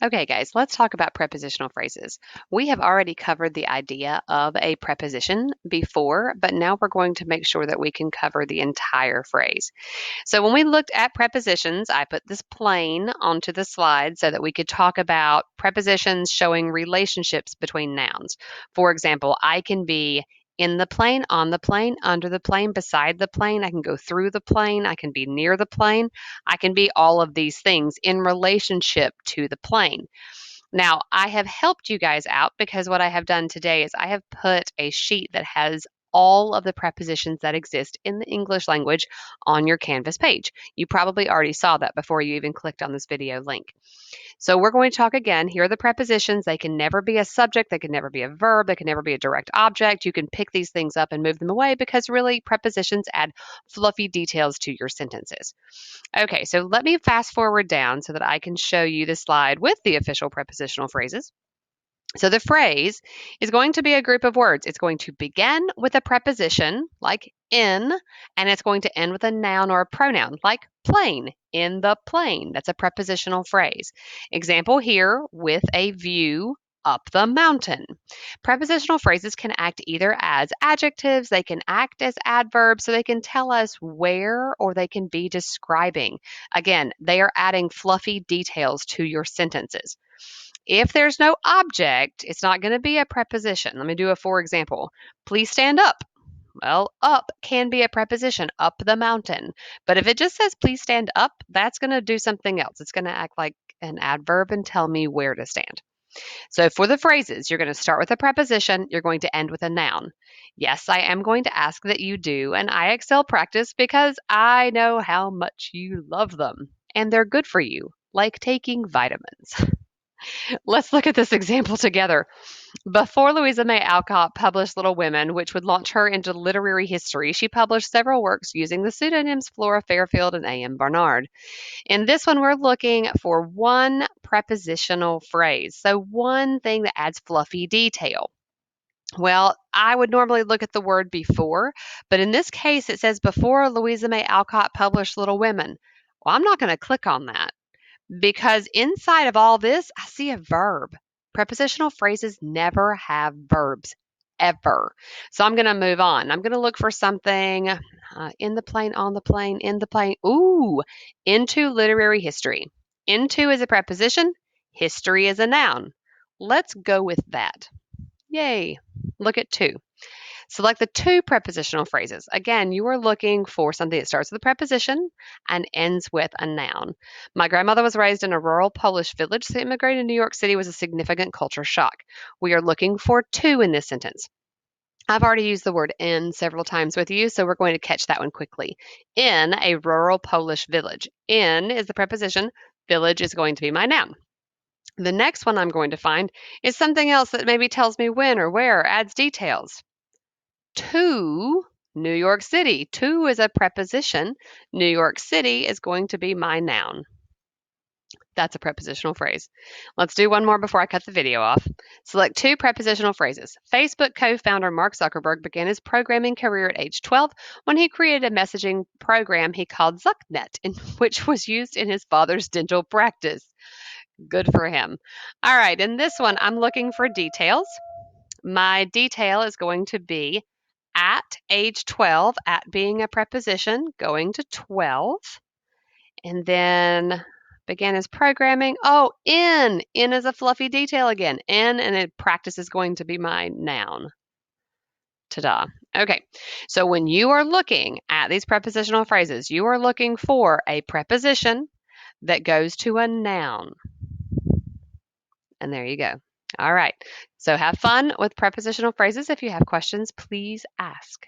Okay, guys, let's talk about prepositional phrases. We have already covered the idea of a preposition before, but now we're going to make sure that we can cover the entire phrase. So when we looked at prepositions, I put this plane onto the slide so that we could talk about prepositions showing relationships between nouns. For example, I can be in the plane, on the plane, under the plane, beside the plane. I can go through the plane. I can be near the plane. I can be all of these things in relationship to the plane. Now, I have helped you guys out because what I have done today is I have put a sheet that has all of the prepositions that exist in the English language on your Canvas page. You probably already saw that before you even clicked on this video link. So we're going to talk again. Here are the prepositions. They can never be a subject. They can never be a verb. They can never be a direct object. You can pick these things up and move them away because really prepositions add fluffy details to your sentences. Okay, so let me fast forward down so that I can show you the slide with the official prepositional phrases. So the phrase is going to be a group of words. It's going to begin with a preposition like in, and it's going to end with a noun or a pronoun like plane, in the plane. That's a prepositional phrase. Example here, with a view up the mountain. Prepositional phrases can act either as adjectives, they can act as adverbs, so they can tell us where or they can be describing. Again, they are adding fluffy details to your sentences. If there's no object, it's not going to be a preposition. Let me do a for example. Please stand up. Well, up can be a preposition, up the mountain. But if it just says please stand up, that's going to do something else. It's going to act like an adverb and tell me where to stand. So for the phrases, you're going to start with a preposition, you're going to end with a noun. Yes, I am going to ask that you do an IXL practice because I know how much you love them and they're good for you, like taking vitamins. Let's look at this example together. Before Louisa May Alcott published Little Women, which would launch her into literary history, she published several works using the pseudonyms Flora Fairfield and A.M. Barnard. In this one, we're looking for one prepositional phrase, so one thing that adds fluffy detail. Well, I would normally look at the word before, but in this case, it says before Louisa May Alcott published Little Women. Well, I'm not going to click on that because inside of all this, I see a verb. Prepositional phrases never have verbs, ever. So I'm going to move on. I'm going to look for something in the plane, on the plane, in the plane. Ooh, into literary history. Into is a preposition, history is a noun. Let's go with that. Yay. Look at two. Select the two prepositional phrases. Again, you are looking for something that starts with a preposition and ends with a noun. My grandmother was raised in a rural Polish village, so immigrating to New York City was a significant culture shock. We are looking for two in this sentence. I've already used the word in several times with you, so we're going to catch that one quickly. In a rural Polish village. In is the preposition, village is going to be my noun. The next one I'm going to find is something else that maybe tells me when or where, adds details. To New York City. To is a preposition. New York City is going to be my noun. That's a prepositional phrase. Let's do one more before I cut the video off. Select two prepositional phrases. Facebook co-founder Mark Zuckerberg began his programming career at age 12 when he created a messaging program he called ZuckNet, which was used in his father's dental practice. Good for him. All right, in this one, I'm looking for details. My detail is going to be at age 12, at being a preposition, going to 12. And then began his programming. Oh, in. In is a fluffy detail again. In, and it practice is going to be my noun. Ta-da. Okay, so when you are looking at these prepositional phrases, you are looking for a preposition that goes to a noun. And there you go. All right, so have fun with prepositional phrases. If you have questions, please ask.